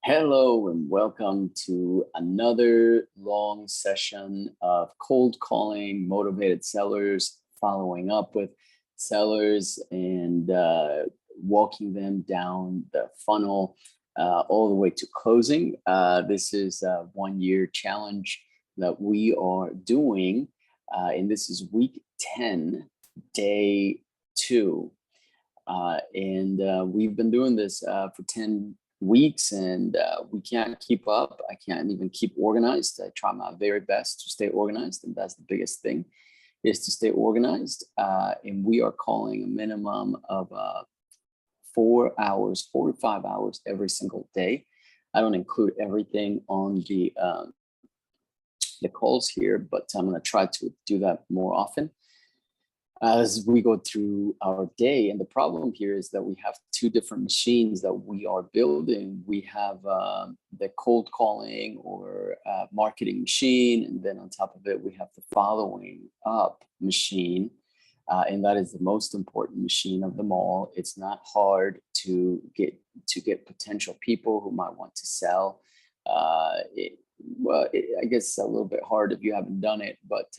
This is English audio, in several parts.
Hello and welcome to another long session of cold calling, motivated sellers, following up with sellers and walking them down the funnel all the way to closing. This is a 1-year challenge that we are doing, and this is week 10, day 2. We've been doing this for 10 weeks and we can't keep up. I can't even keep organized. I try my very best to stay organized, and that's the biggest thing, is to stay organized. And we are calling a minimum of 4 to 5 hours every single day. I don't include everything on the calls here, but I'm going to try to do that more often as we go through our day. And the problem here is that we have two different machines that we are building. We have the cold calling or marketing machine, and then on top of it, we have the following up machine. And that is the most important machine of them all. It's not hard to get potential people who might want to sell. I guess it's a little bit hard if you haven't done it, but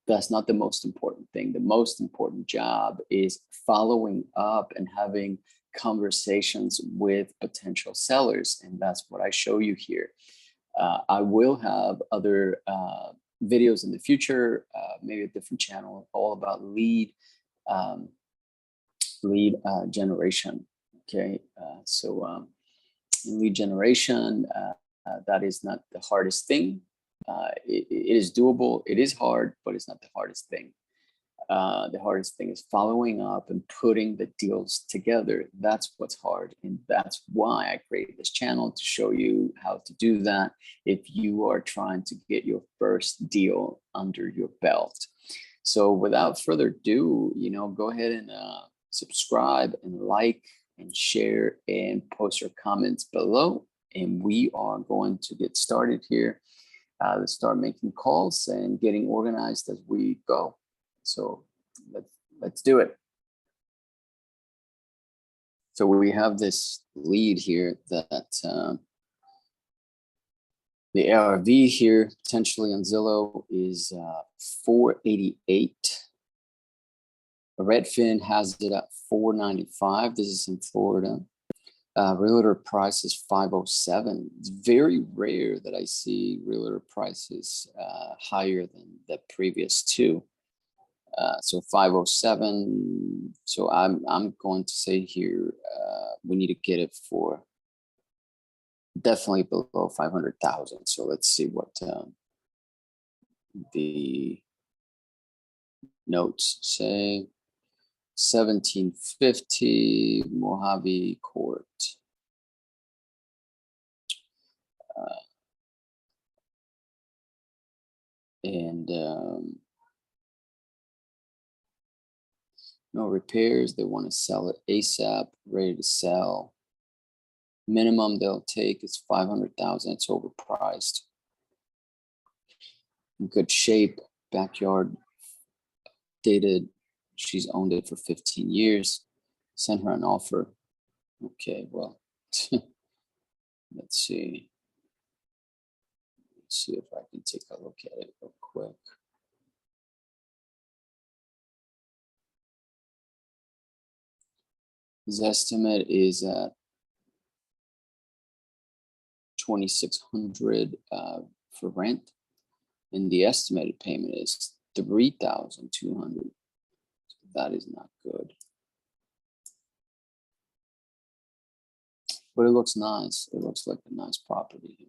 that's not the most important thing. The most important job is following up and having conversations with potential sellers. And that's what I show you here. I will have other videos in the future, maybe a different channel, all about lead generation. Okay, in lead generation, that is not the hardest thing. It is doable. It is hard, but it's not the hardest thing. The hardest thing is following up and putting the deals together. That's what's hard. And that's why I created this channel, to show you how to do that if you are trying to get your first deal under your belt. So without further ado, go ahead and subscribe and like and share and post your comments below. And we are going to get started here. Let's start making calls and getting organized as we go. So let's do it. So we have this lead here that the ARV here potentially on Zillow is 488. Redfin has it at 495. This is in Florida. Realtor price is 507. It's very rare that I see realtor prices higher than the previous two. So 507. So I'm going to say here we need to get it for definitely below 500,000. So let's see what the notes say. 1750 Mojave Court. No repairs. They want to sell it ASAP, ready to sell. Minimum they'll take is 500,000. It's overpriced. In good shape. Backyard dated. She's owned it for 15 years. Sent her an offer. Okay, well, let's see. Let's see if I can take a look at it real quick. His estimate is at $2,600 for rent, and the estimated payment is $3,200. That is not good. But it looks nice. It looks like a nice property here.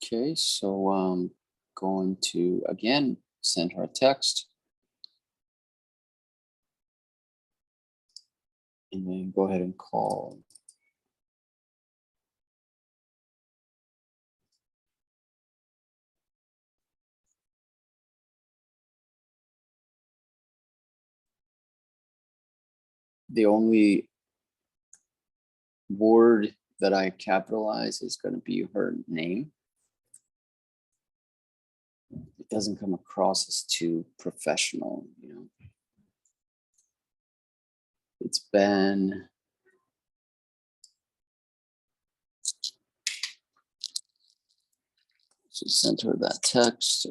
Okay, so I'm going to, again, send her a text. And then go ahead and call. The only word that I capitalize is going to be her name. It doesn't come across as too professional, you know. It's been so sent her that text.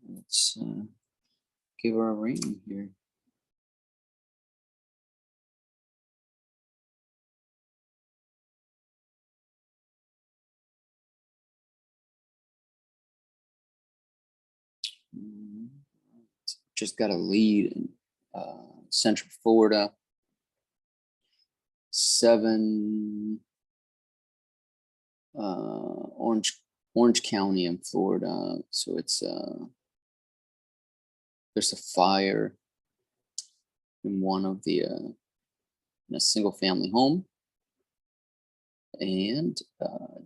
Let's give her a ring here. Just got a lead in Central Florida. 7 Orange County in Florida. So it's there's a fire in one of the in a single family home, and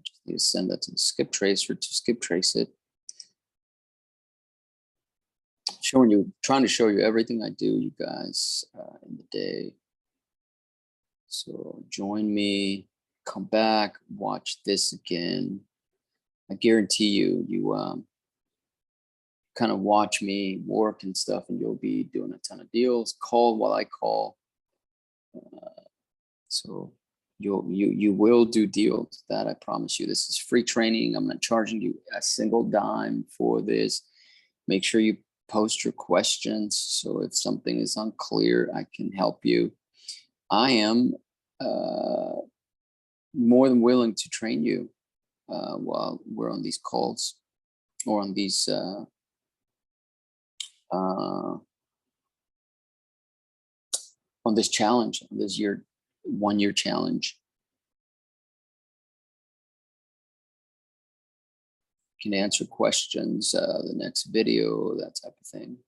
just need to send that to the skip tracer to skip trace it. Trying to show you everything I do, you guys, in the day. So join me, come back, watch this again. I guarantee you kind of watch me work and stuff, and you'll be doing a ton of deals. Call while I call. So you will do deals, that I promise you. This is free training. I'm not charging you a single dime for this. Make sure you post your questions. So if something is unclear, I can help you. I am more than willing to train you while we're on these calls or on these on this challenge, on this 1 year challenge. Can answer questions, the next video, that type of thing.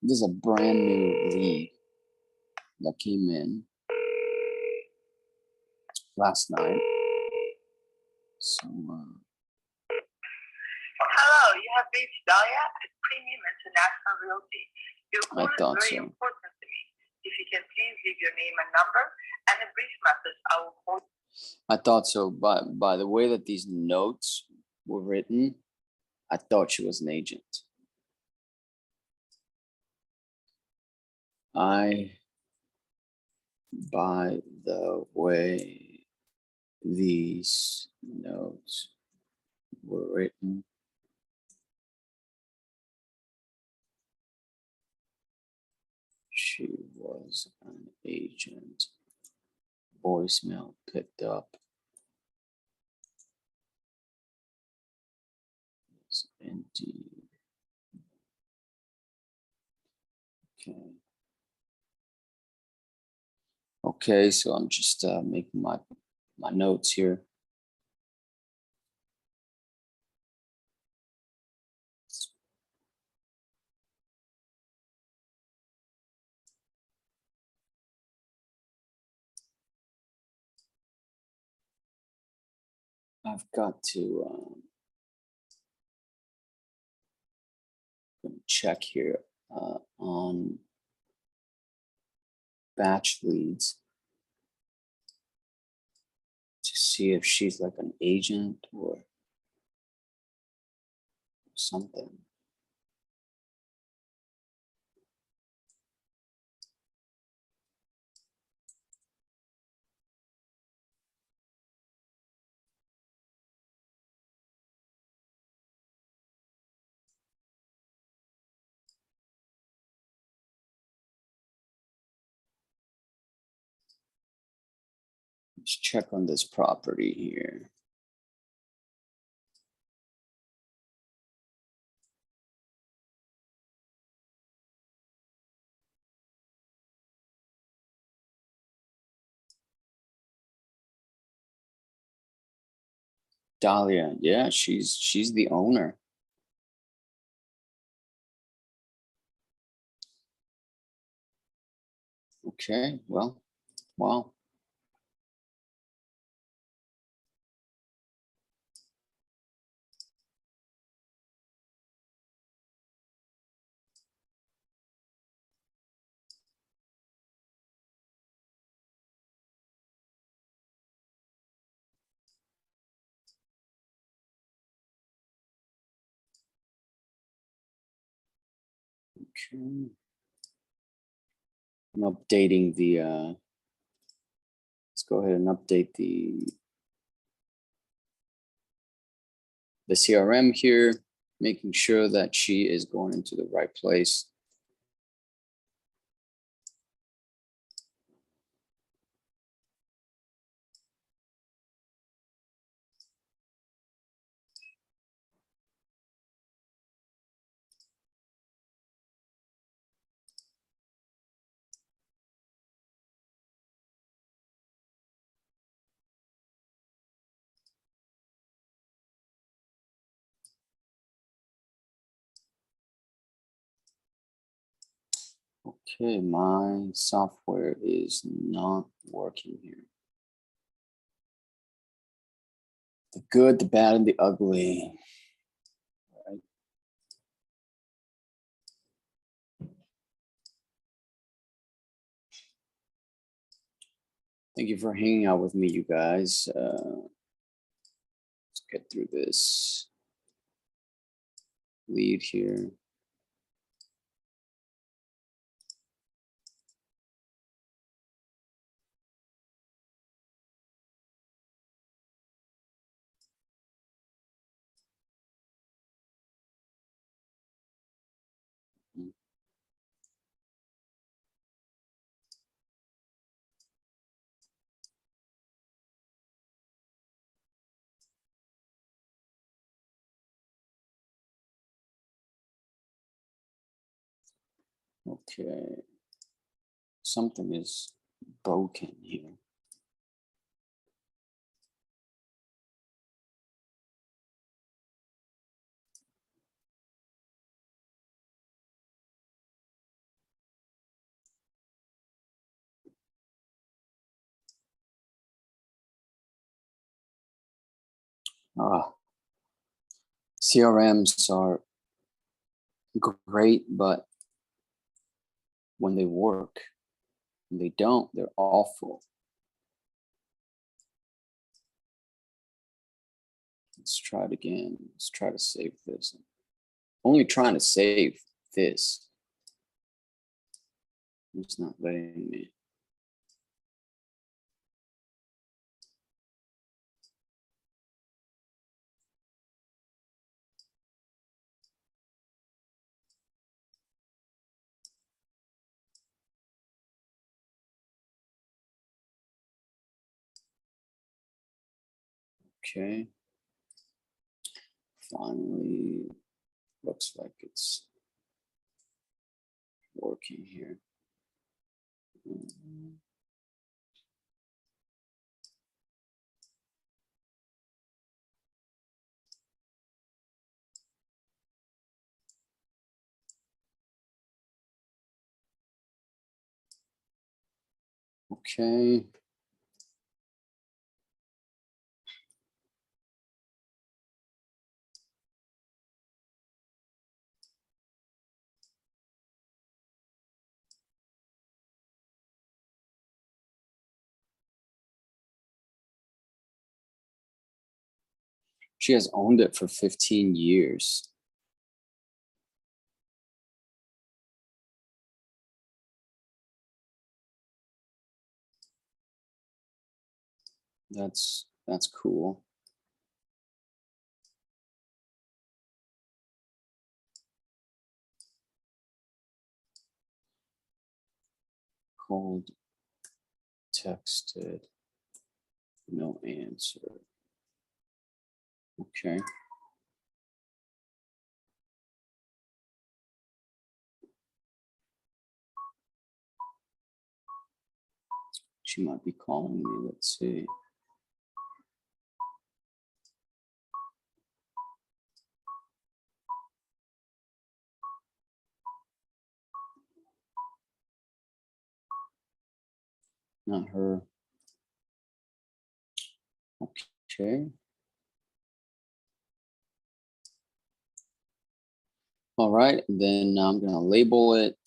This is a brand new lead that came in last night. So, hello, you have reached Dahlia at Premium International Realty. Your call is very important to me. If you can please leave your name and number and a brief message, I will call you. I thought so, but by the way that these notes were written, I thought she was an agent. By the way these notes were written, she was an agent. Voicemail picked up. Yes, indeed. Okay. Okay, so I'm just making my notes here. I've got to check here on batch leads to see if she's like an agent or something. Let's check on this property here. Dahlia, yeah, she's the owner. Okay, well, wow. Okay. I'm updating the let's go ahead and update the CRM here, making sure that she is going into the right place. Okay, my software is not working here. The good, the bad, and the ugly. Right. Thank you for hanging out with me, you guys. Let's get through this lead here. Okay, something is broken here. CRMs are great, but when they work, when they don't, they're awful. Let's try it again. Let's try to save this. Only trying to save this. It's not letting me. Okay. Finally, looks like it's working here. Okay. She has owned it for 15 years. That's cool. Called, texted, no answer. Okay. She might be calling me. Let's see. not her. Okay. All right, then I'm gonna label it.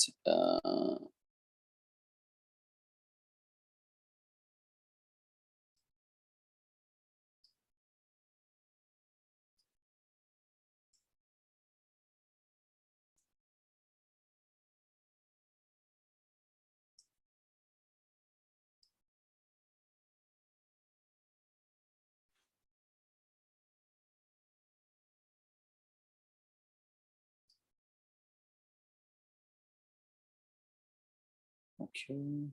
Okay.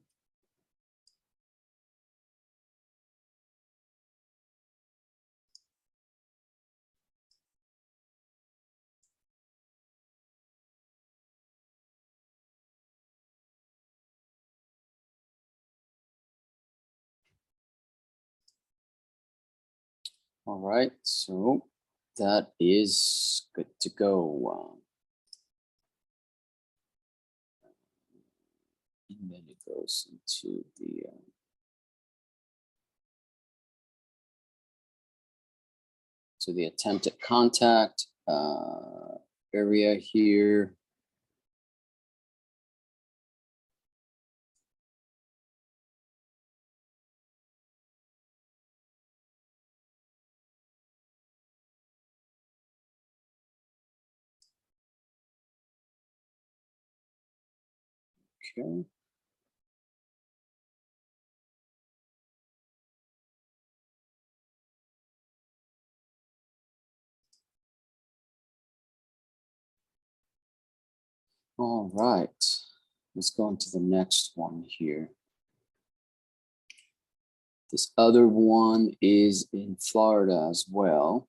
All right, so that is good to go. And then it goes into the attempted contact area here. Okay. All right, let's go into the next one here. This other one is in Florida as well.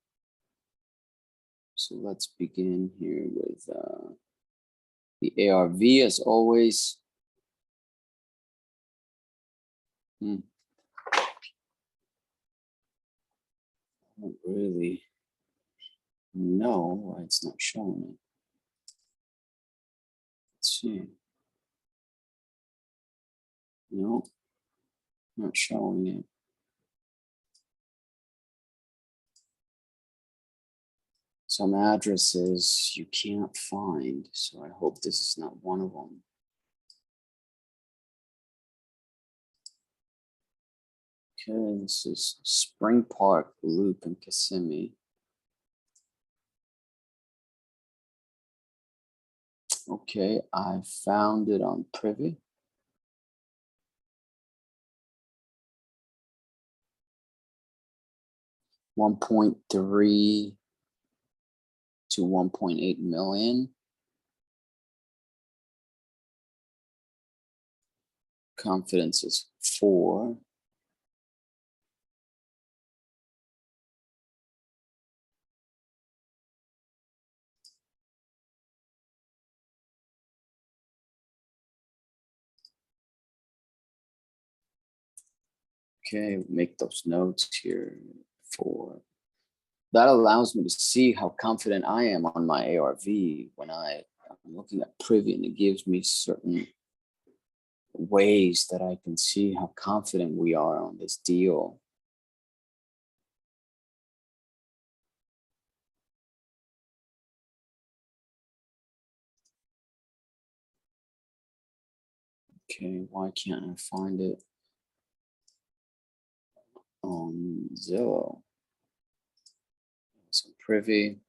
So let's begin here with the ARV as always. I don't really know why it's not showing it. Let's see. No, not showing it. Some addresses you can't find, so I hope this is not one of them. Okay, this is Spring Park Loop in Kissimmee. Okay, I found it on Privy. $1.3 to 1.8 million. Confidence is 4. Okay, make those notes here. 4. That allows me to see how confident I am on my ARV when I'm looking at Privy, and it gives me certain ways that I can see how confident we are on this deal. Okay, why can't I find it on Zillow? So Privy.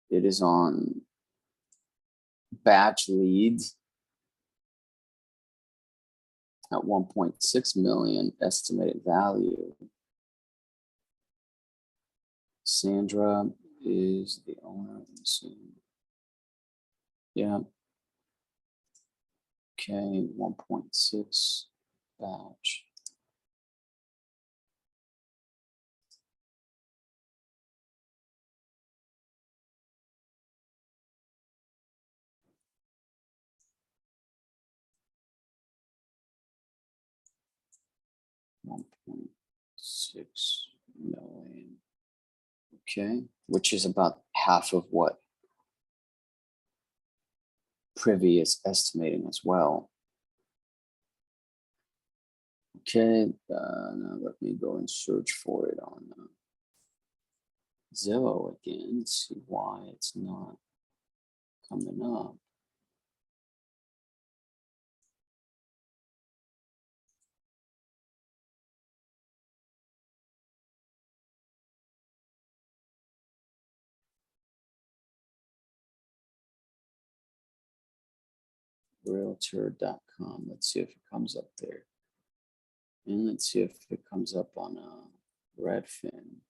It is on batch leads at 1.6 million estimated value. Sandra is the owner. Let's see. Yeah. Okay, 1.6 batch. $1.6 million. Okay, which is about half of what previous estimating as well. Okay, now let me go and search for it on Zillow again, see why it's not coming up. Realtor.com. Let's see if it comes up there. And let's see if it comes up on Redfin.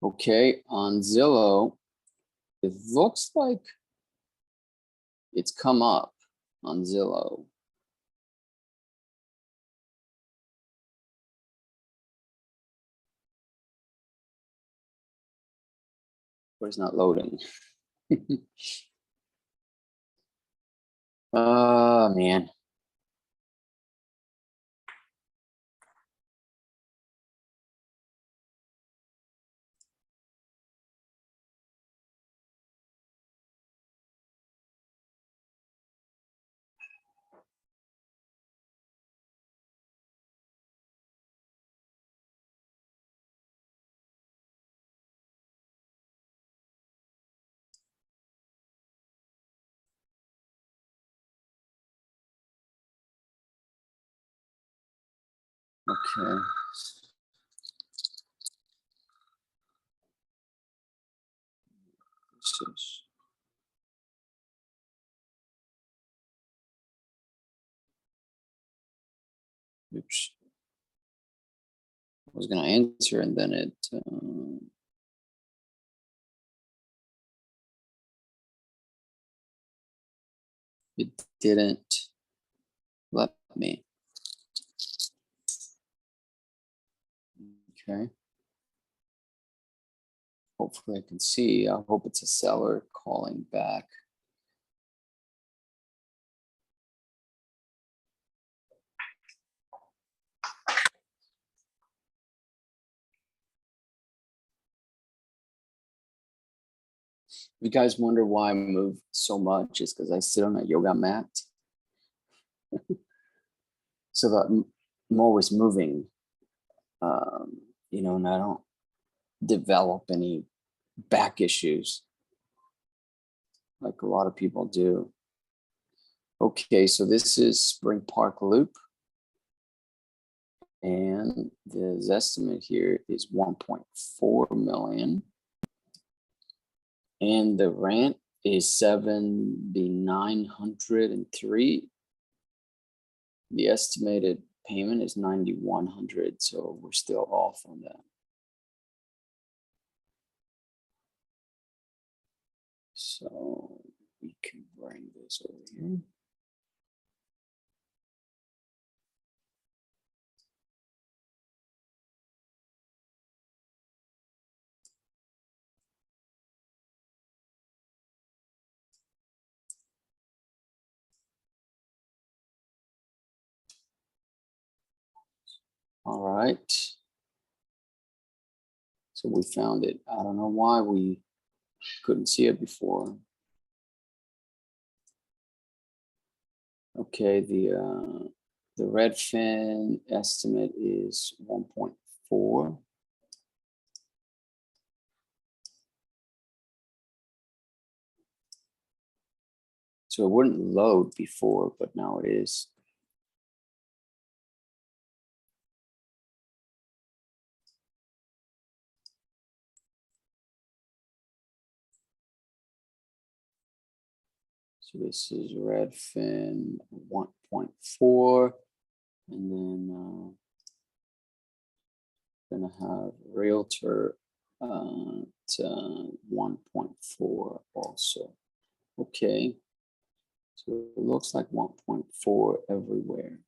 Okay, on Zillow, it looks like it's come up on Zillow. But it's not loading. Oh, man. Okay. Oops. I was going to answer and then it didn't let me. Okay. Hopefully I can see. I hope it's a seller calling back. You guys wonder why I move so much? It's because I sit on a yoga mat. So that I'm always moving, you know, and I don't develop any back issues like a lot of people do. Okay, so this is Spring Park Loop. And the estimate here is 1.4 million. And the rent is 7,903. The estimated payment is 9,100, so we're still off on that. So we can bring this over here. All right. So we found it. I don't know why we couldn't see it before. Okay, the Redfin estimate is 1.4. So it wouldn't load before, but now it is. So this is Redfin 1.4, and then gonna have Realtor at 1.4 also. Okay, so it looks like 1.4 everywhere.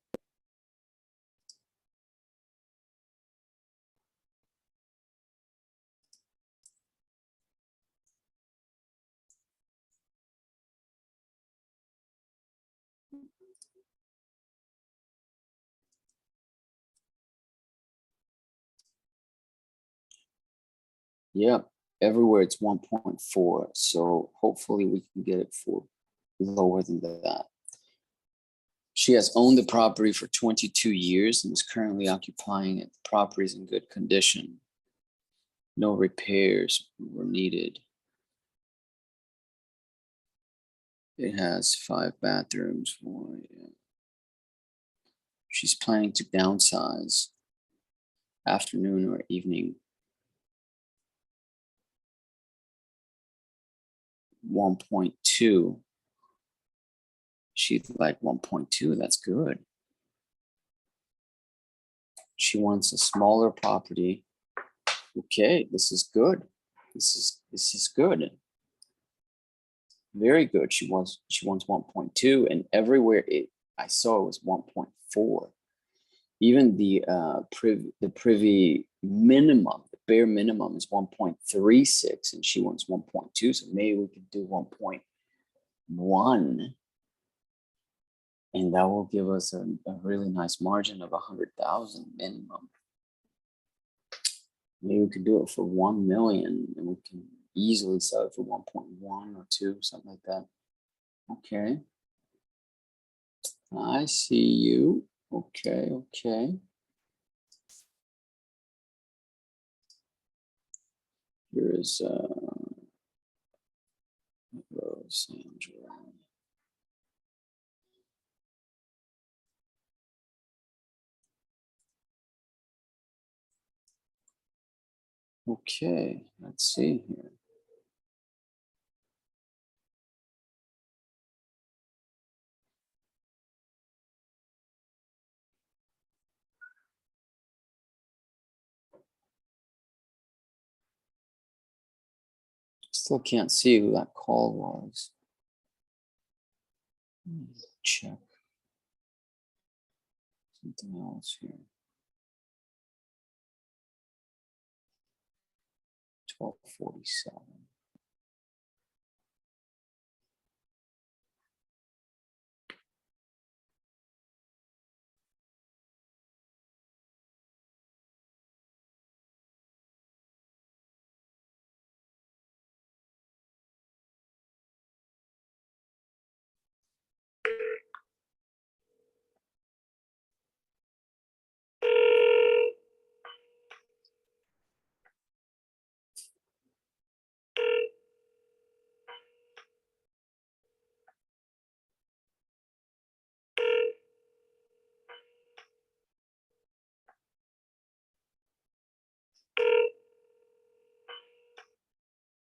Yeah, everywhere it's 1.4. So hopefully we can get it for lower than that. She has owned the property for 22 years and is currently occupying it. The property is in good condition. No repairs were needed. It has 5 bathrooms. She's planning to downsize afternoon or evening. 1.2. She'd like 1.2. That's good. She wants a smaller property. Okay, this is good. This is good. Very good. She wants 1.2, and everywhere I saw it was 1.4. Even the privy minimum, the bare minimum is 1.36, and she wants 1.2. So maybe we could do 1.1, and that will give us a really nice margin of 100,000 minimum. Maybe we could do it for 1 million, and we can easily sell it for 1.1 or 2, something like that. Okay. I see you. Okay. Here is Sandra. Okay, let's see here. Still can't see who that call was. Check something else here. 12:47.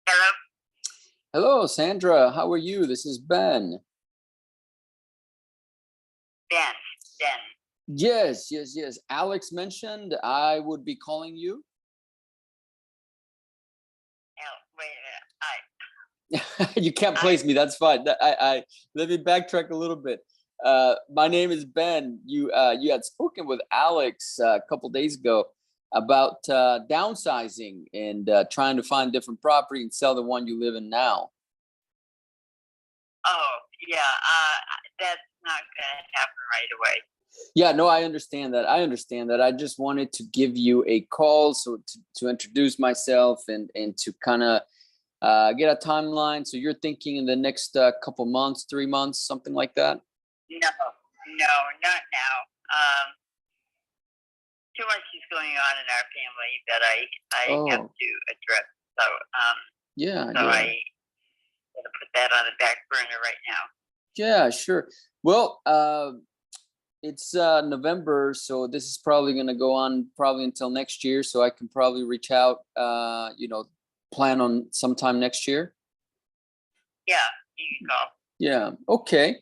Hello? Hello, Sandra. How are you? This is Ben. Ben. Yes. Alex mentioned I would be calling you. Wait a minute. You can't place me. That's fine. I let me backtrack a little bit. My name is Ben. You had spoken with Alex a couple days ago about downsizing and trying to find different property and sell the one you live in now. Oh, yeah. That's not going to happen right away. Yeah, no, I understand that. I just wanted to give you a call to introduce myself and to kind of get a timeline. So you're thinking in the next couple months, 3 months, something like that? No, not now. Too much is going on in our family that I have to address. So I gotta put that on the back burner right now. Yeah, sure. Well, it's November, so this is probably going to go on probably until next year. So I can probably reach out, plan on sometime next year. Yeah, you can call. Yeah. Okay.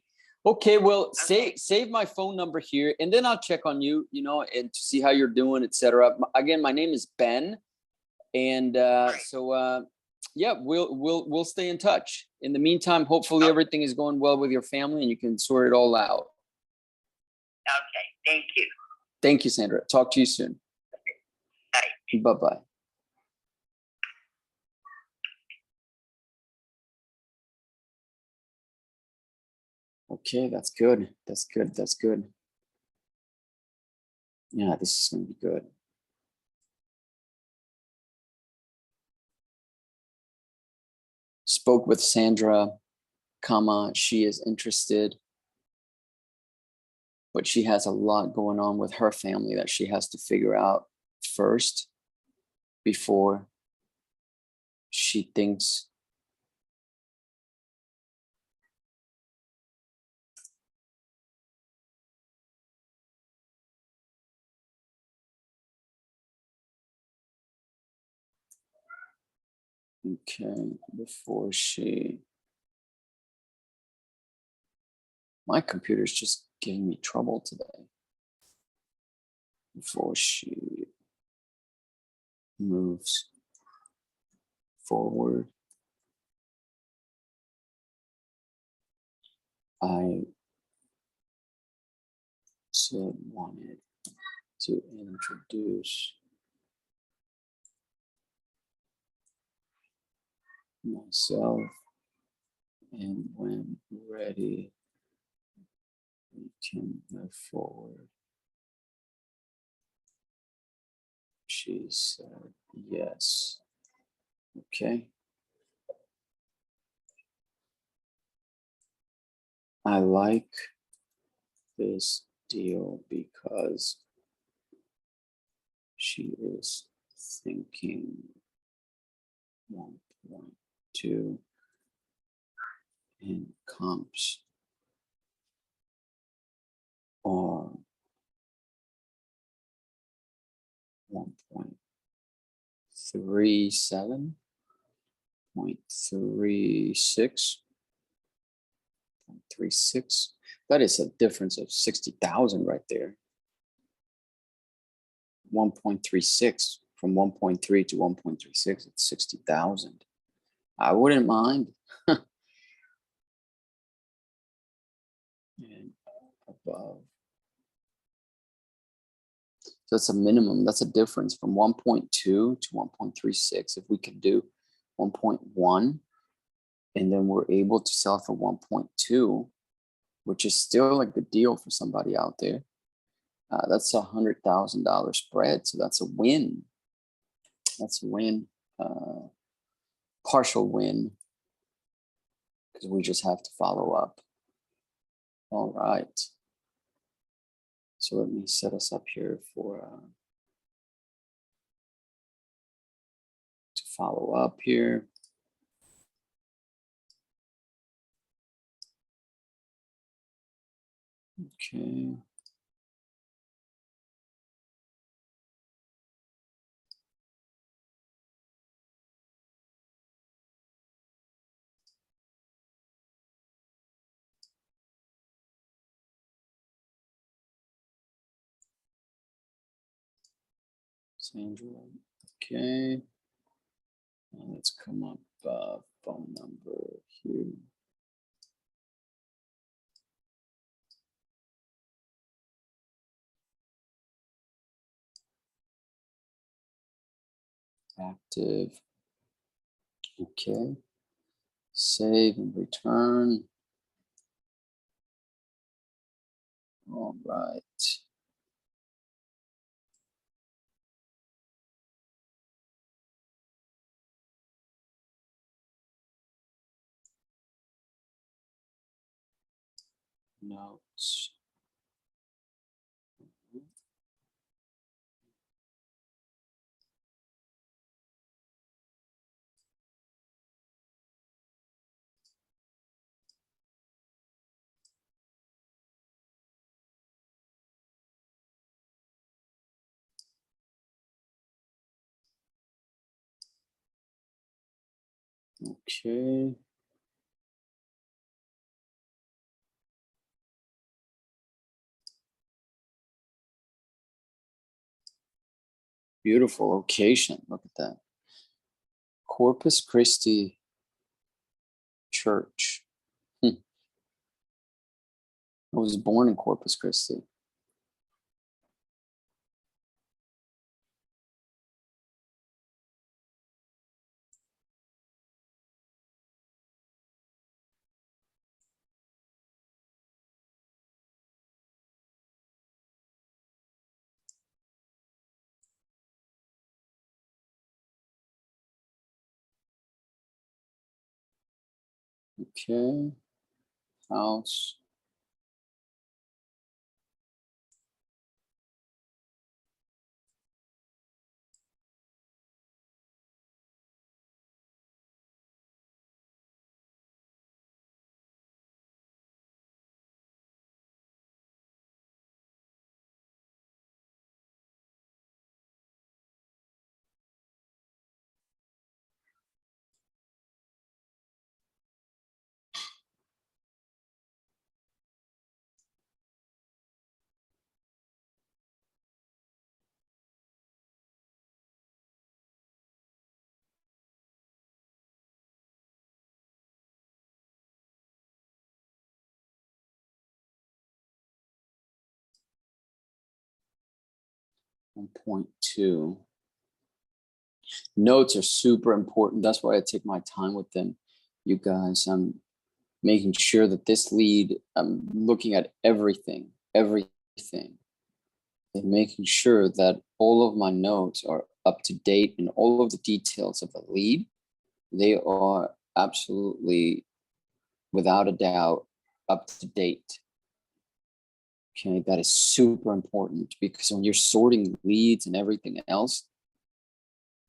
Okay. Well, save my phone number here, and then I'll check on you, you know, and to see how you're doing, etc. Again, my name is Ben, and yeah, we'll stay in touch. In the meantime, hopefully everything is going well with your family, and you can sort it all out. Okay. Thank you. Thank you, Sandra. Talk to you soon. Bye. Bye-bye. Okay, that's good. That's good. That's good. Yeah, this is going to be good. Spoke with Sandra, she is interested, but she has a lot going on with her family that she has to figure out first before she thinks before my computer's just giving me trouble today. Before she moves forward, I wanted to introduce myself, and when ready, we can move forward. She said yes. Okay. I like this deal because she is thinking 1.2 in comps or 1.37, 0.36. That is a difference of 60,000 right there. 1.36 from 1.3 to 1.36, it's 60,000. I wouldn't mind. And above. So that's a minimum. That's a difference from 1.2 to 1.36. If we could do 1.1, and then we're able to sell for 1.2, which is still a good deal for somebody out there. That's $100,000 spread. So that's a win. That's a win, partial win, because we just have to follow up. All right. So let me set us up here for to follow up here. Okay. Sandra. Okay. Let's come up phone number here. Active. Okay. Save and return. All right. Notes. Okay. Beautiful location. Look at that. Corpus Christi Church. I was born in Corpus Christi. Okay. House. Point two. Notes are super important. That's why I take my time with them. You guys, I'm making sure that this lead, I'm looking at everything, and making sure that all of my notes are up to date and all of the details of the lead, they are absolutely, without a doubt, up to date. Okay, that is super important because when you're sorting leads and everything else,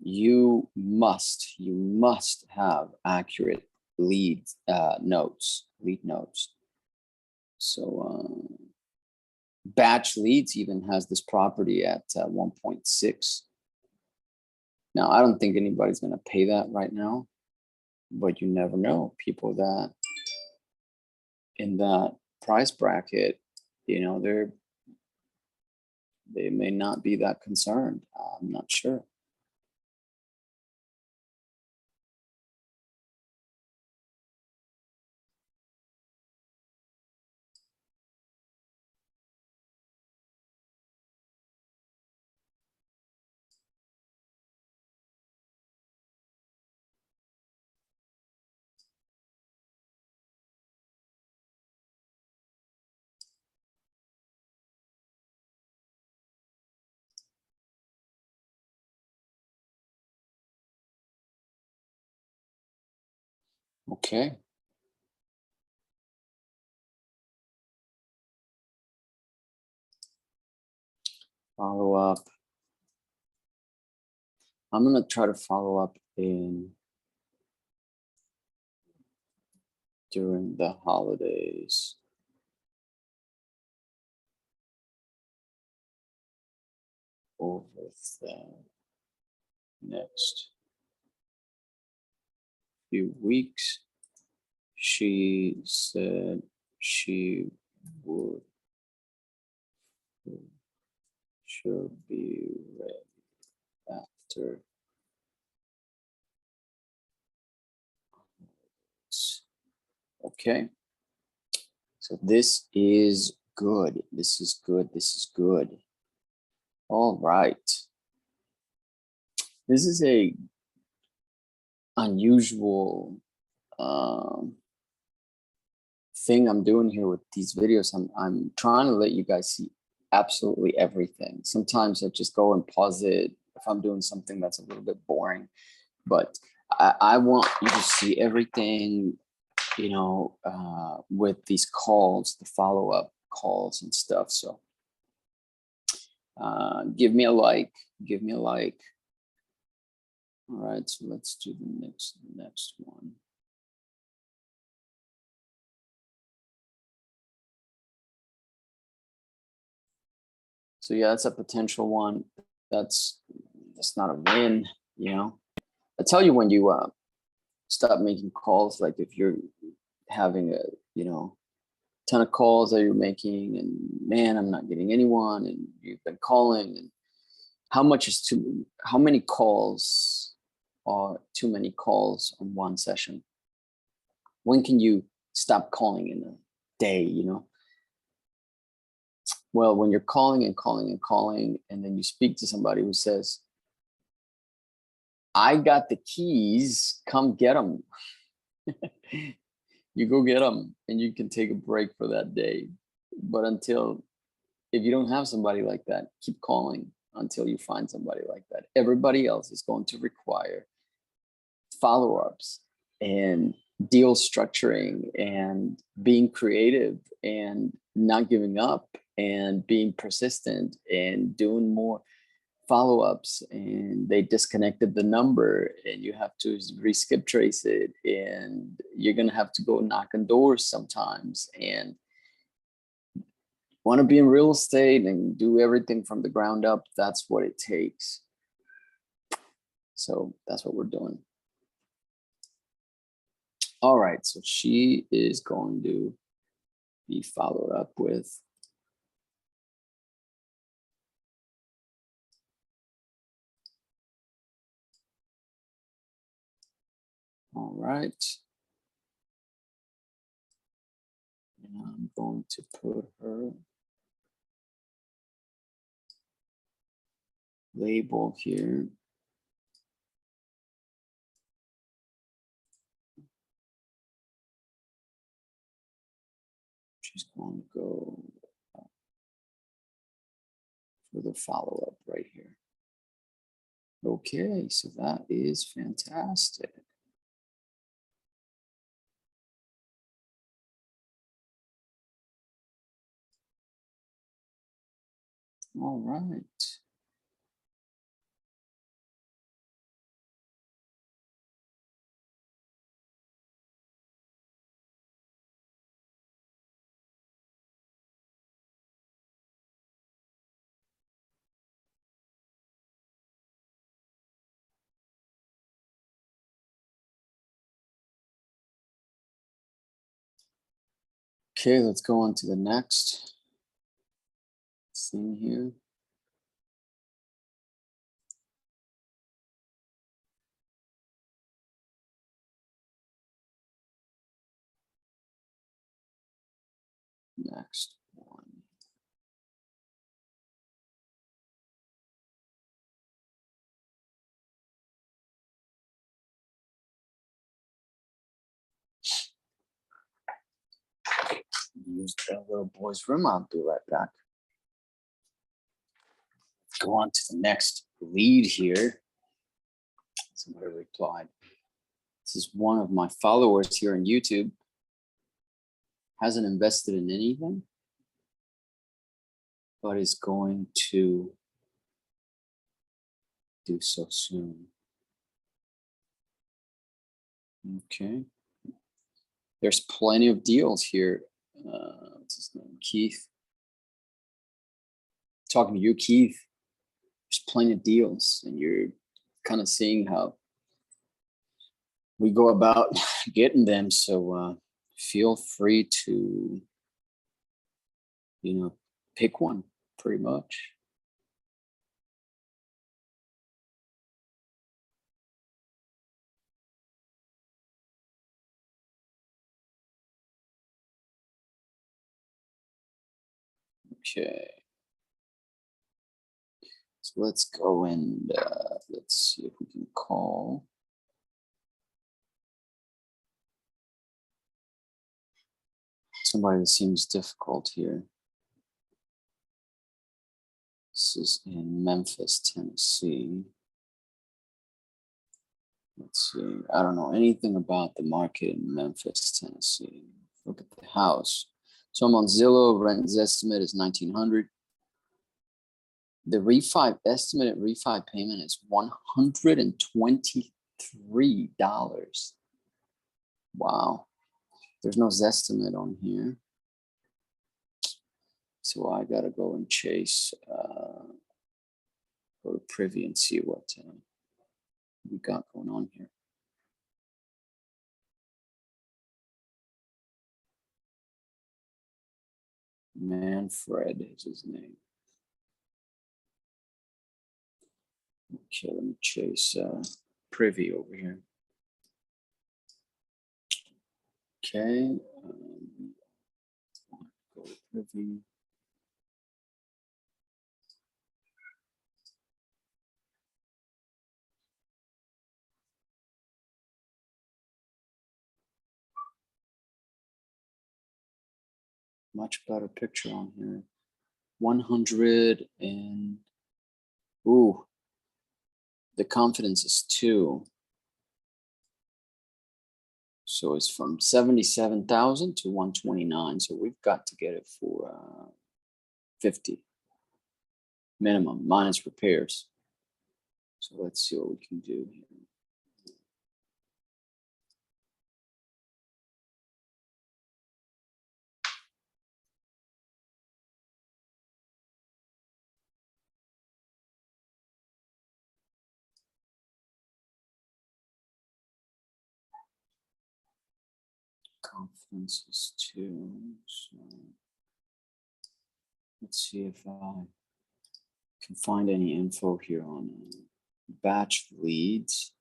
you must have accurate lead notes. So batch leads even has this property at 1.6. Now, I don't think anybody's going to pay that right now, but you never know. People that in that price bracket, you know, they may not be that concerned. I'm not sure. Okay. Follow up. I'm going to try to follow up during the holidays. Over the next few weeks. She said she should be ready after. Okay. So this is good. This is good. All right. This is a unusual thing I'm doing here with these videos. I'm trying to let you guys see absolutely everything. Sometimes I just go and pause it if I'm doing something that's a little bit boring, but I want you to see everything, you know, with these calls, the follow-up calls and stuff. So give me a like. All right, so let's do the next one. So yeah, that's a potential one. That's not a win, you know. I tell you, when you stop making calls, like if you're having a, you know, ton of calls that you're making and man, I'm not getting anyone, and you've been calling and how many calls are too many calls on one session? When can you stop calling in a day, you know? Well, when you're calling and calling and calling, and then you speak to somebody who says, I got the keys, come get them. You go get them and you can take a break for that day. But if you don't have somebody like that, keep calling until you find somebody like that. Everybody else is going to require follow-ups and deal structuring and being creative and not giving up and being persistent and doing more follow-ups, and they disconnected the number and you have to re-skip trace it, and you're going to have to go knock on doors sometimes, and want to be in real estate and do everything from the ground up. That's what it takes. So that's what we're doing. All right, so she is going to be followed up with. All right. And I'm going to put her label here. She's going to go for the follow-up right here. Okay, so that is fantastic. All right. Okay, let's go on to the next thing here. Next one. Use that little boy's room. I'll be right back. Go on to the next lead here. Somebody replied. This is one of my followers here on YouTube. Hasn't invested in anything, but is going to do so soon. Okay. There's plenty of deals here. What's his name? Keith. Talking to you, Keith. There's plenty of deals, and you're kind of seeing how we go about getting them. So feel free to, pick one pretty much. Okay. So let's go and let's see if we can call. Somebody that seems difficult here. This is in Memphis, Tennessee. Let's see. I don't know anything about the market in Memphis, Tennessee. Look at the house. So I'm on Zillow. Rent estimate is $1,900. The estimated refi payment is $123. Wow. There's no Zestimate on here. So I gotta go and chase, go to Privy and see what we got going on here. Manfred is his name. Okay, let me chase privy over here. Okay, go to privy. Much better picture on here. 100 and ooh, the confidence is 2. So it's from 77,000 to 129. So we've got to get it for 50 minimum minus repairs. So let's see what we can do here. Confidence is 2. So let's see if I can find any info here on batch leads.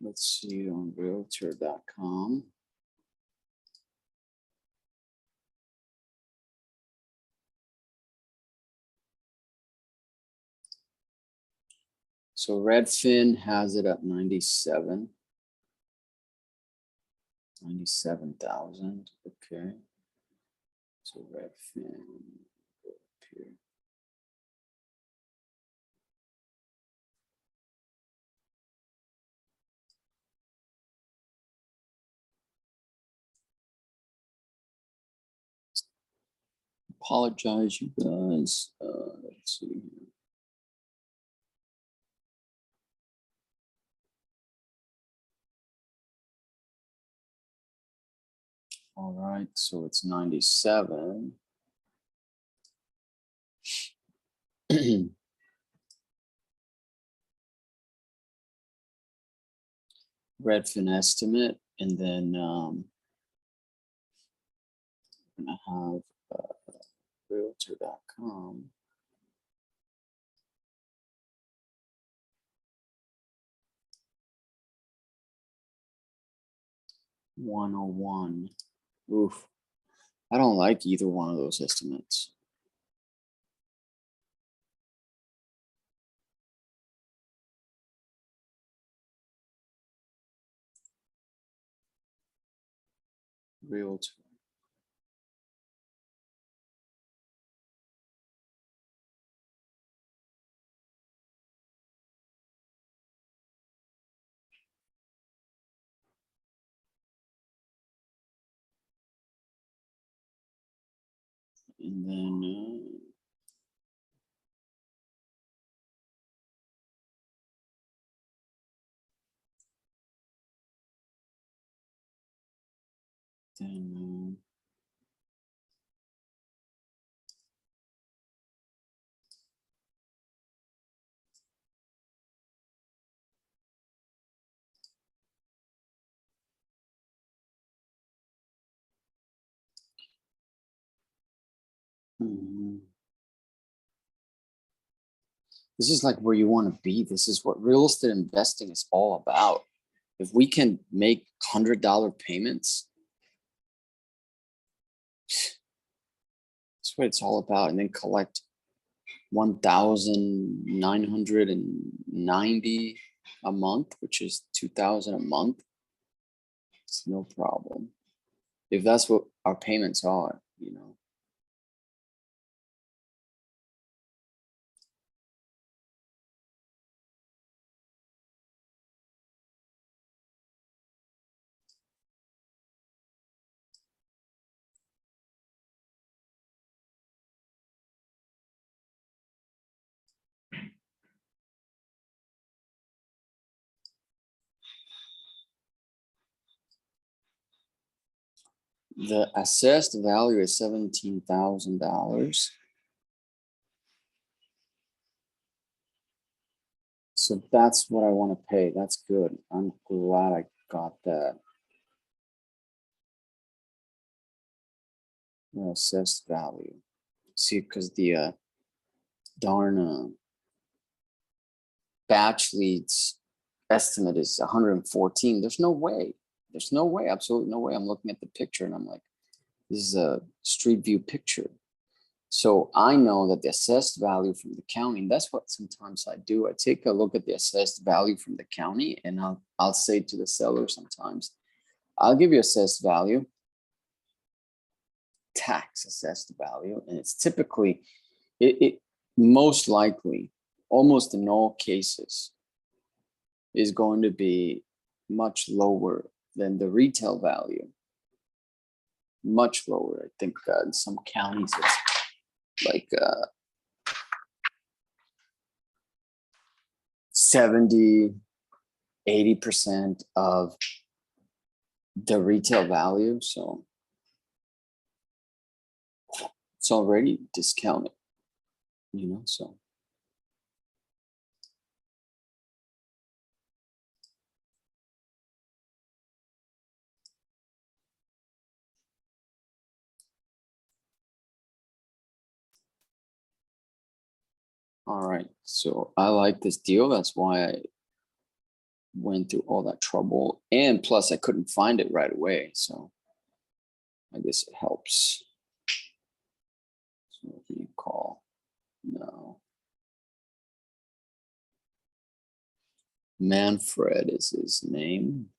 Let's see on realtor.com. So Redfin has it at 97. 97,000. Okay. So Redfin, go up here. Apologize, you guys. Let's see here. All right, so it's 97. Redfin estimate, and then I'm gonna have realtor.com. $101. Oof. I don't like either one of those estimates. Realtor. And then this is like where you want to be. This is what real estate investing is all about. If we can make $100 payments, that's what it's all about. And then collect 1,990 a month, which is 2,000 a month. It's no problem. If that's what our payments are, you know. The assessed value is $17,000. So that's what I want to pay. That's good. I'm glad I got that. Assessed value. See, because the darn batch leads estimate is 114. There's no way. There's no way. Absolutely no way. I'm looking at the picture and I'm like, this is a street view picture. So I know that the assessed value from the county, and that's what sometimes I do. I take a look at the assessed value from the county and I'll say to the seller sometimes, I'll give you assessed value, tax assessed value, and it's typically, it most likely, almost in all cases, is going to be much lower than the retail value. Much lower. I think in some counties it's like 70, 80% of the retail value. So it's already discounted, so. All right, so I like this deal. That's why I went through all that trouble. And plus I couldn't find it right away. So I guess it helps. So what do you call? No. Manfred is his name.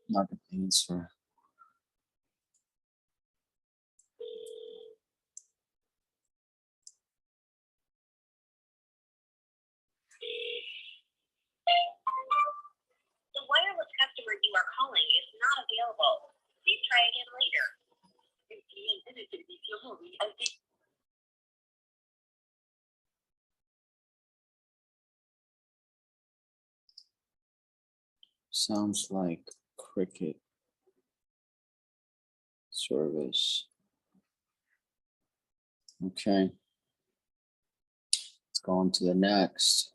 Not gonna answer. The wireless customer you are calling is not available. Please try again later. Sounds like cricket service. Okay. Let's go on to the next.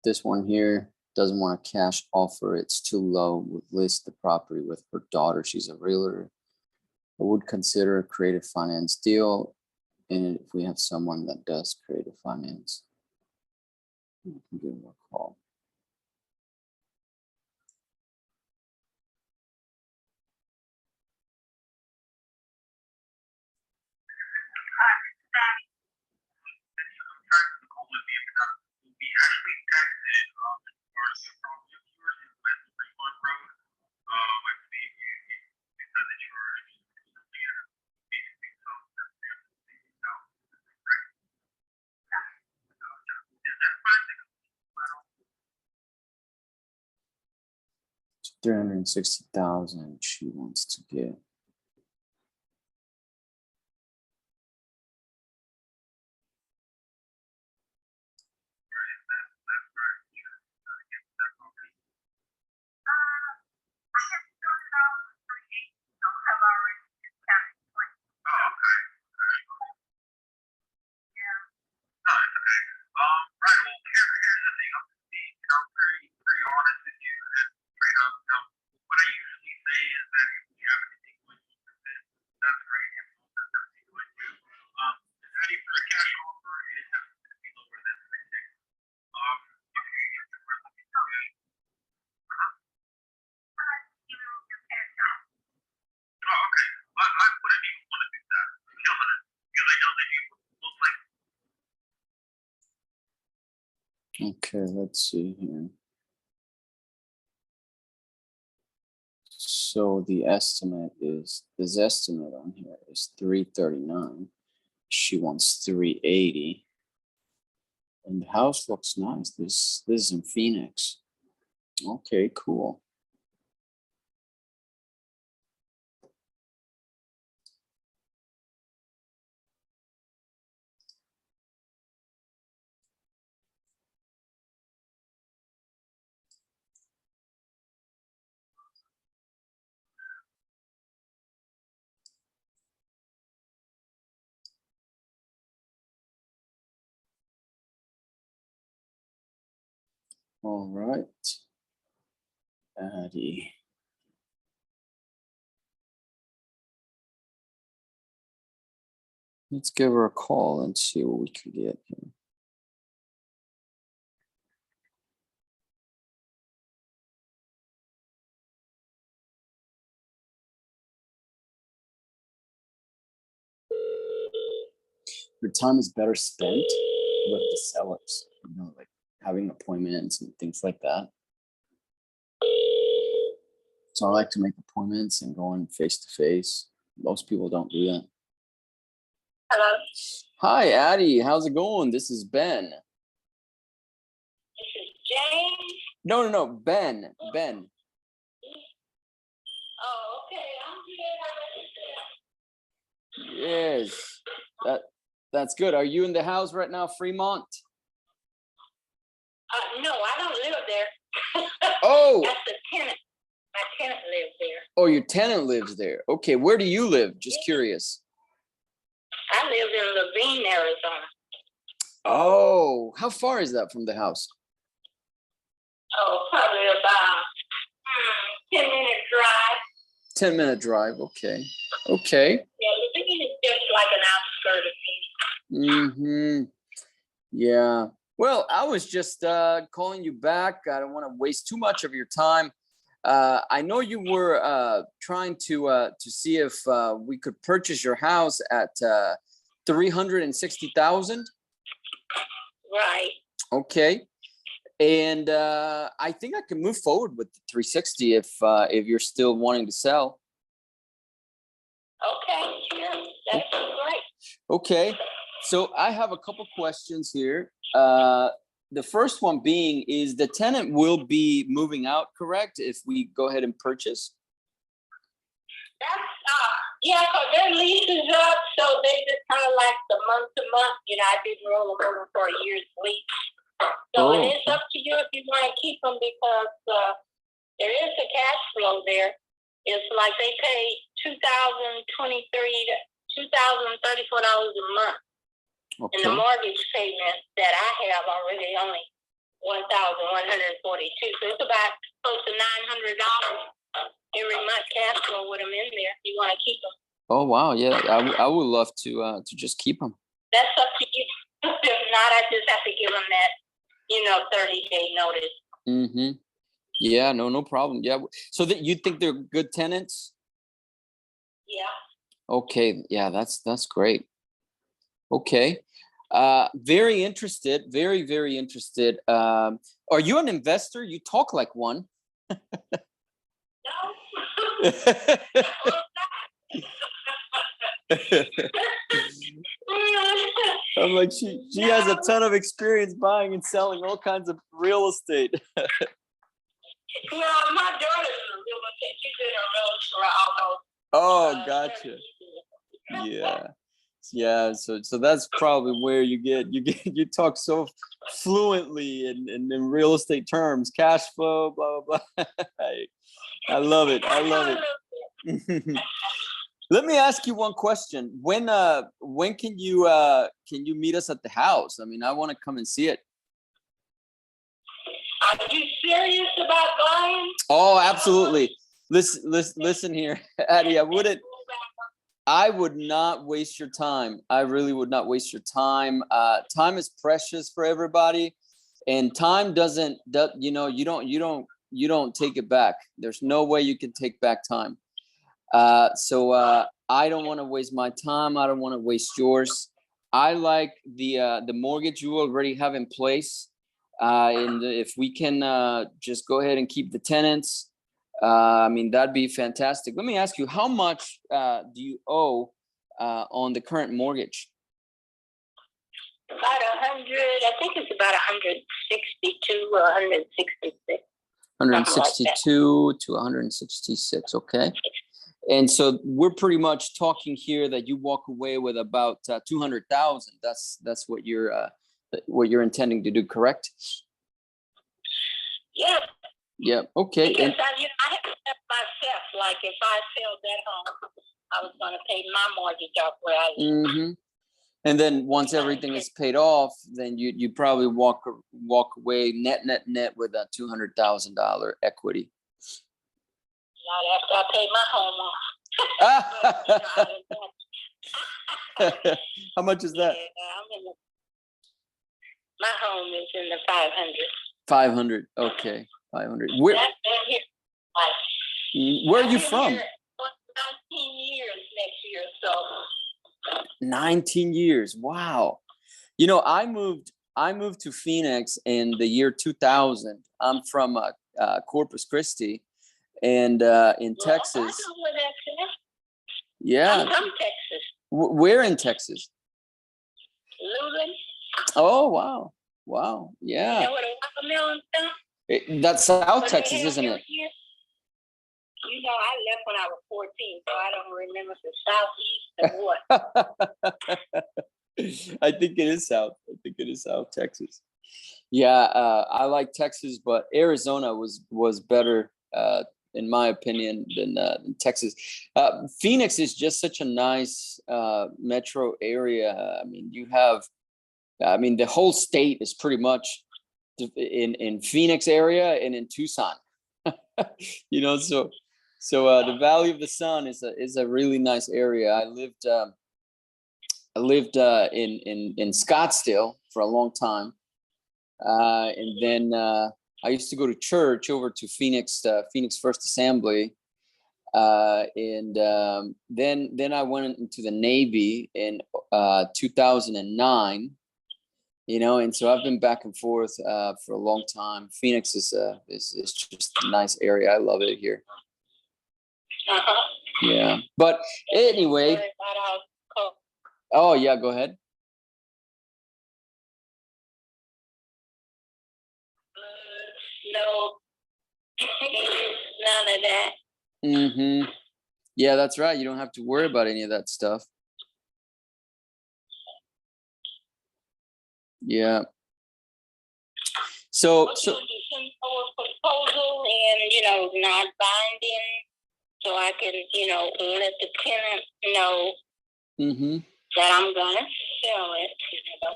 This one here doesn't want a cash offer. It's too low. Would list the property with her daughter. She's a realtor. I would consider a creative finance deal. And if we have someone that does creative finance, you can give them a call. $360,000 she wants to get. Okay, let's see here. So the estimate is, this estimate on here is 339. She wants 380. And the house looks nice. This is in Phoenix. Okay, cool. All right, Addie. Let's give her a call and see what we can get here. Your time is better spent with the sellers, like having appointments and things like that. So I like to make appointments and go in face to face. Most people don't do that. Hello. Hi, Addie. How's it going? This is Ben. This is James. No, Ben. Ben. Oh, okay. I'm here. Yes, that's good. Are you in the house right now, Fremont? No, I don't live there. Oh. That's the tenant. My tenant lives there. Oh, your tenant lives there. Okay, where do you live? Just curious. I live in Laverne, Arizona. Oh, how far is that from the house? Oh, probably about 10-minute drive. 10-minute drive. Okay. Okay. Yeah, Laverne is just like an outskirt of Phoenix. Mm-hmm. Yeah. Well, I was just calling you back. I don't want to waste too much of your time. I know you were trying to see if we could purchase your house at $360,000. Right. Okay. And I think I can move forward with the 360 if you're still wanting to sell. Okay, sure. That's great. Okay. So I have a couple questions here. The first one being, is the tenant will be moving out, correct, if we go ahead and purchase? That's yeah, because their lease is up, so they just kind of like the month to month. I didn't roll them over for a year's lease. So it is up to you if you want to keep them, because there is a cash flow there. It's like they pay $2,034 a month. Okay. And the mortgage payment that I have are really only $1,142. So it's about close to $900 every month cash flow with them in there. If you want to keep them. Oh wow, yeah, I would love to just keep them. That's up to you. If not, I just have to give them that 30-day notice. Mm-hmm. Yeah, no problem. Yeah. So that you think they're good tenants? Yeah. Okay. Yeah, that's great. Okay. Very interested. Very, very interested. Are you an investor? You talk like one. No. I'm like, she has a ton of experience buying and selling all kinds of real estate. Well, my daughter's in real estate. She's been in real estate for almost. Oh, gotcha. Yeah. So that's probably where you talk so fluently in real estate terms, cash flow, blah blah blah. I love it. Let me ask you one question. When can you meet us at the house? I mean, I want to come and see it. Are you serious about buying? Oh, absolutely. Listen here, Addie. I would not waste your time. I really would not waste your time. Time is precious for everybody, and time doesn't. You don't take it back. There's no way you can take back time. So I don't want to waste my time. I don't want to waste yours. I like the mortgage you already have in place. And if we can just go ahead and keep the tenants, I mean, that'd be fantastic. Let me ask you, how much do you owe on the current mortgage? About 100. I think it's about 162 or 166. 162 to 166. Okay. And so we're pretty much talking here that you walk away with about 200,000. That's what you're intending to do, correct? Yeah. Yeah. Okay. Because I have to set myself, like if I sell that home, I was going to pay my mortgage off where I live. Mm-hmm. And then once everything is paid off, then you probably walk away net with a $200,000 equity. Not after I pay my home off. How much is that? My home is in the 500. 500. Okay, 500. Where are you from? 19 years next year, so. 19 years. Wow. You know, I moved to Phoenix in the year 2000. I'm from Corpus Christi, and in Texas. I know where that's at. Yeah. I'm from Texas. Where in Texas? Lugan. Oh, wow. Wow. Yeah. You know where the watermelon stuff? That's South Texas, isn't it? Here? You know, I left when I was 14, so I don't remember the southeast or what. I think it is South Texas. Yeah, I like Texas, but Arizona was better, in my opinion, than Texas. Phoenix is just such a nice metro area. I mean, the whole state is pretty much in Phoenix area and in Tucson. You know, so the Valley of the Sun is a really nice area. I lived in Scottsdale for a long time, and then I used to go to church over to Phoenix First Assembly, and then I went into the Navy in 2009. You know, and so I've been back and forth for a long time. Phoenix is just a nice area. I love it here. Yeah, but anyway. Oh yeah, go ahead. No, none of that. Mm-hmm. Yeah, that's right. You don't have to worry about any of that stuff. Yeah. So proposal and not binding, so I can let the tenant know that I'm gonna sell it.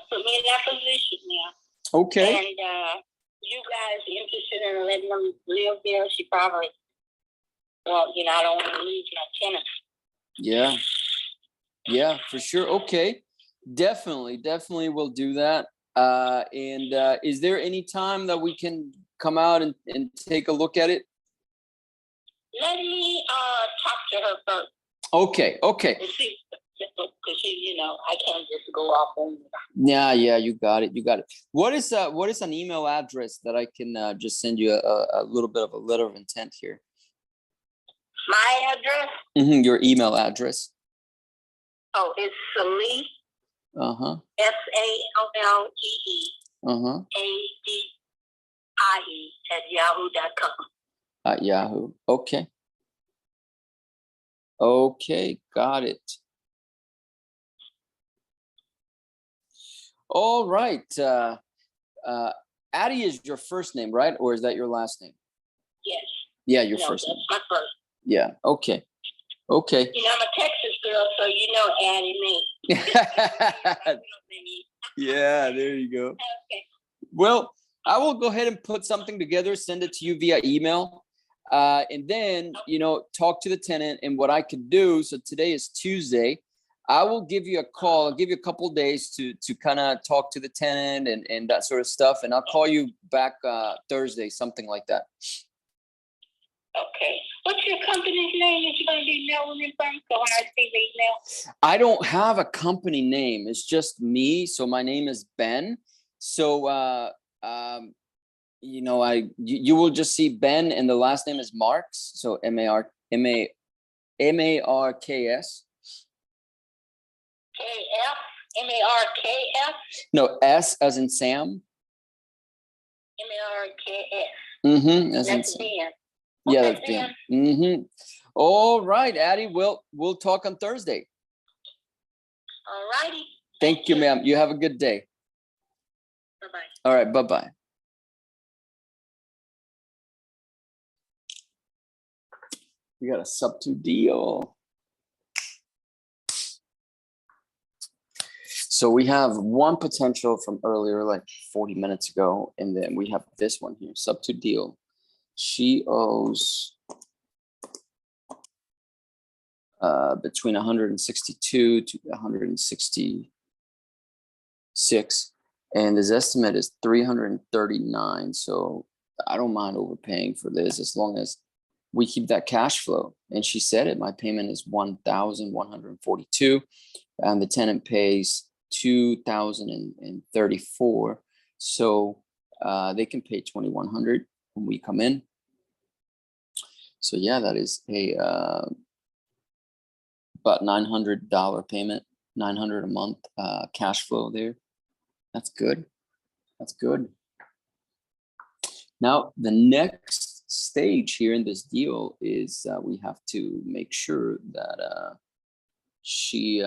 Put me in that position now. Okay. And you guys interested in letting them live there? She probably. Well, I don't want to lose my tenants. Yeah. Yeah, for sure. Okay. Definitely we'll do that. And is there any time that we can come out and take a look at it? Let me talk to her first. Okay. Because I can't just go off on you. Yeah, you got it. What is an email address that I can just send you a little bit of a letter of intent here? My address? Your email address. Oh, it's Salee. SALLEE. ADIE at yahoo.com. At Yahoo. Okay. Okay, got it. All right. Addie is your first name, right? Or is that your last name? Yes. Yeah, your first name. My first. Yeah. Okay. I'm a Texas girl, so Addie me. Yeah, there you go. Okay. Well, I will go ahead and put something together, send it to you via email, and then talk to the tenant and what I can do. So today is Tuesday. I will give you a call. I'll give you a couple of days to kind of talk to the tenant and that sort of stuff, and I'll call you back Thursday, something like that. Okay. What's your company's name that you're going to be mailing me from? So when I see the email? I don't have a company name. It's just me. So my name is Ben. So You know, you will just see Ben, and the last name is Marks. So Marks. KF, MARKF, No, S as in Sam. MARKF. As in That's Ben. Yeah, Okay, that's Ben. All right, Addie. We'll talk on Thursday. All righty. Thank you, ma'am. You have a good day. Bye-bye. All right, bye-bye. We got a sub-2 deal. So we have one potential from earlier, like 40 minutes ago, and then we have this one here, sub-2 deal. She owes between 162 to 166, and his estimate is 339. So I don't mind overpaying for this as long as we keep that cash flow. And she said it, my payment is 1,142, and the tenant pays 2,034. So they can pay 2,100 when we come in. So yeah, that is a about $900 payment, $900 a month cash flow there. That's good. That's good. Now, the next stage here in this deal is we have to make sure that she's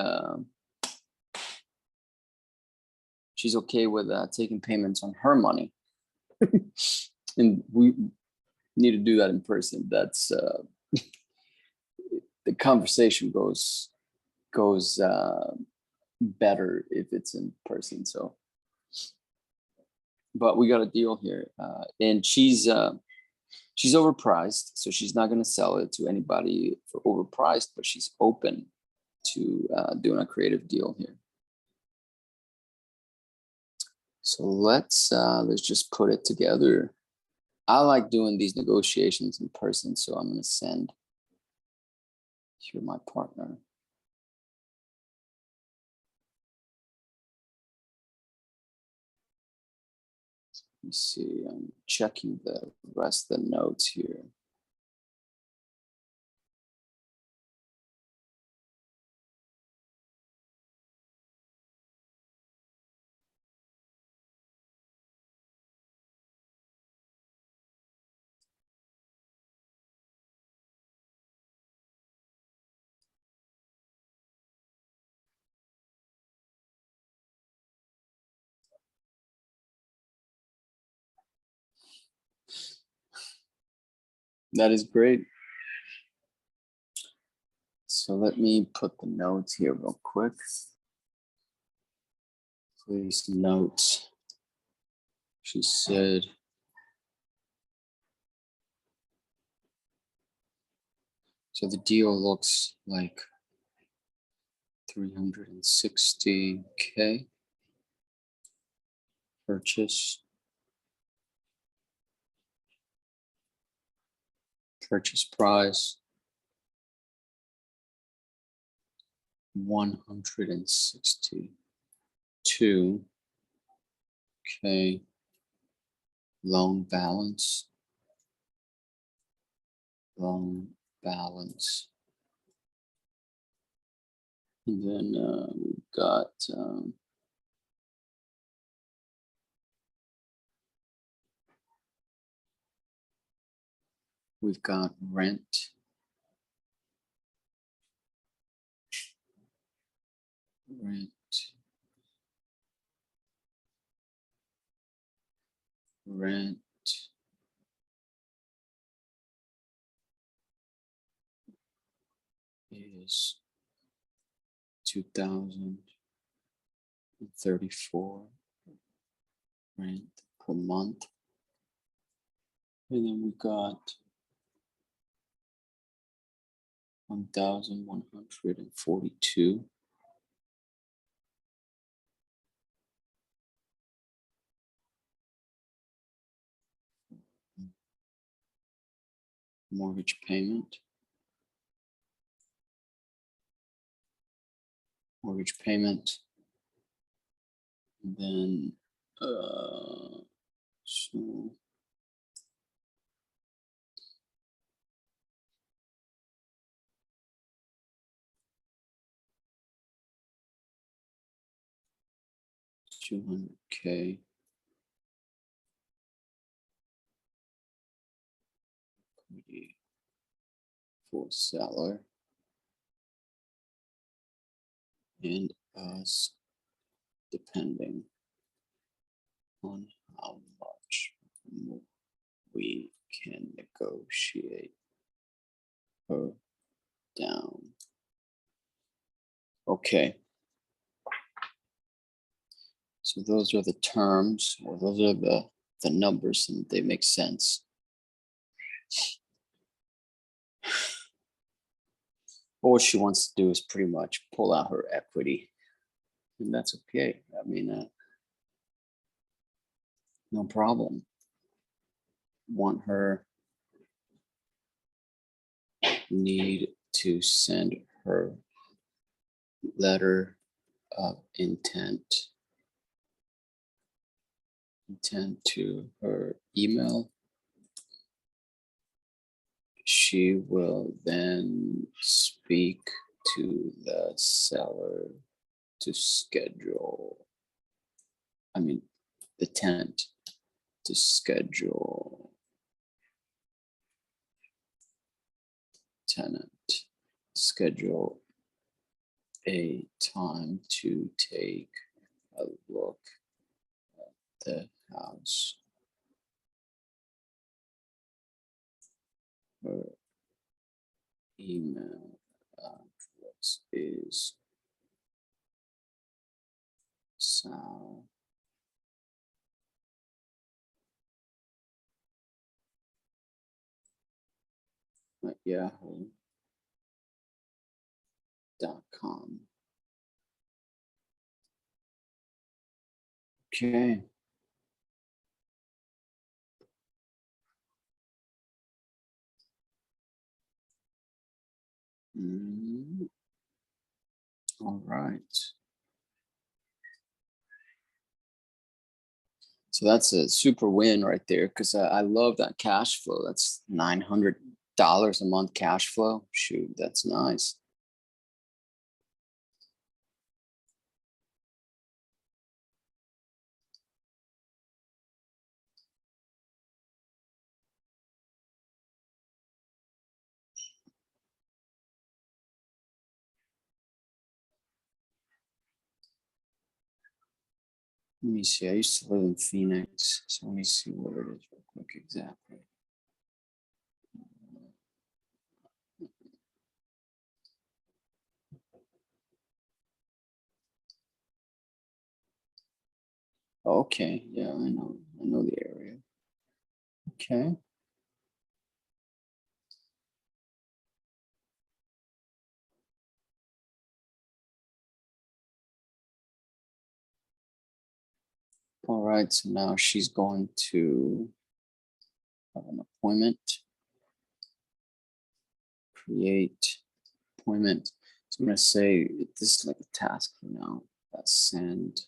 okay with taking payments on her money. And we need to do that in person. That's the conversation goes better if it's in person. So, but we got a deal here, and she's overpriced, so she's not going to sell it to anybody for overpriced, but she's open to doing a creative deal here. So let's just put it together. I like doing these negotiations in person, so I'm going to send here my partner. Let me see, I'm checking the rest of the notes here. That is great. So let me put the notes here real quick. Please note, she said, so the deal looks like 360K purchase price 162K, loan balance, and then we've got rent, is 2,034 rent per month, and then we got 1,142 mortgage payment. And then So $200K for seller and us, depending on how much we can negotiate her down. Okay. So those are the terms, or those are the numbers, and they make sense. All she wants to do is pretty much pull out her equity, and that's okay. I mean, no problem. Want her need to send her letter of intent to her email. She will then speak to the seller to schedule, the tenant to schedule a time to take a look at the house. Her email address is Sal at yahoo.com. Okay. All right. So that's a super win right there, because I love that cash flow. That's $900 a month cash flow. Shoot, that's nice. Let me see. I used to live in Phoenix, so let me see what it is real quick exactly. Okay, yeah, I know the area. Okay. All right, so now she's going to have an appointment. Create appointment. So I'm going to say this is like a task for now. Send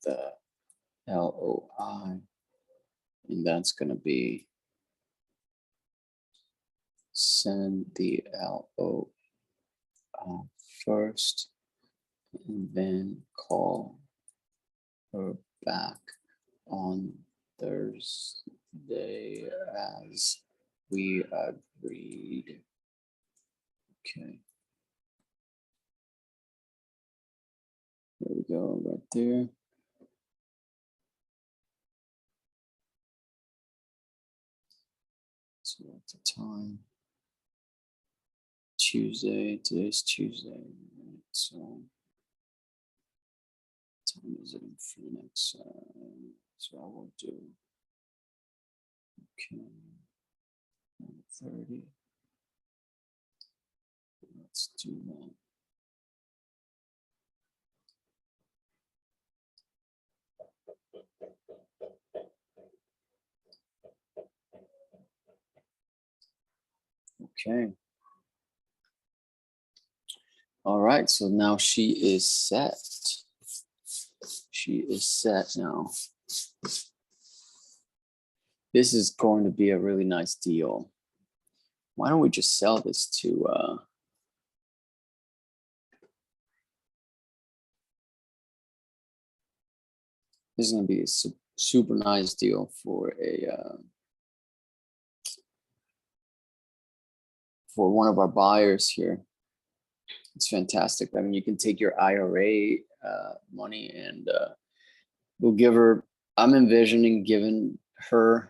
the LOI, and that's going to be send the LOI first, and then call her back on Thursday as we agreed. Okay. There we go, right there. So at the time, Tuesday, today's Tuesday, so what time is it in Phoenix? So I will do, okay, 1:30. Let's do that. Okay. All right, so now she is set. She is set now. This is going to be a really nice deal. Why don't we just sell this to this is going to be a super nice deal for for one of our buyers here. It's fantastic. I mean, you can take your IRA money and we'll give her, I'm envisioning giving her,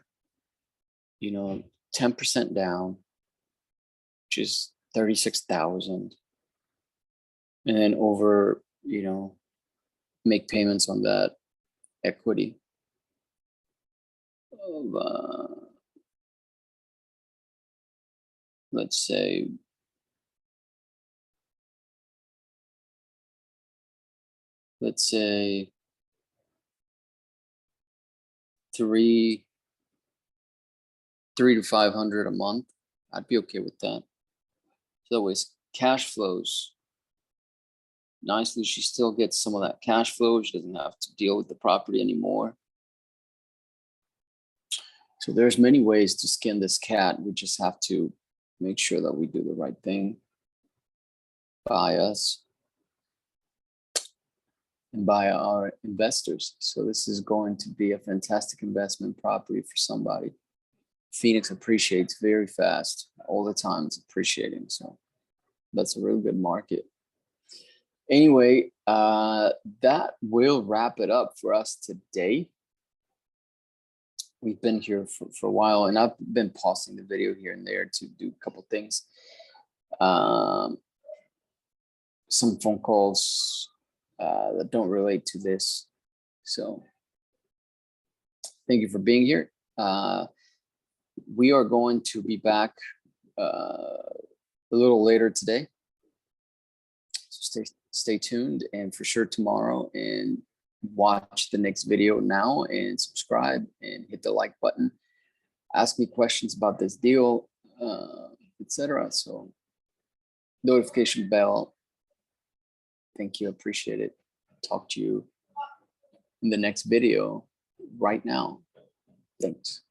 10% down, which is 36,000. And then over, make payments on that equity of, let's say, three to 500 a month. I'd be okay with that. So that way cash flows nicely. She still gets some of that cash flow. She doesn't have to deal with the property anymore. So there's many ways to skin this cat. We just have to make sure that we do the right thing by us and by our investors. So this is going to be a fantastic investment property for somebody. Phoenix appreciates very fast. All the time it's appreciating. So that's a really good market. Anyway, that will wrap it up for us today. We've been here for a while, and I've been pausing the video here and there to do a couple things. Some phone calls that don't relate to this. So thank you for being here. We are going to be back a little later today. So stay tuned, and for sure tomorrow, and watch the next video now and subscribe and hit the like button. Ask me questions about this deal, etc. So notification bell. Thank you. Appreciate it. Talk to you in the next video right now. Thanks.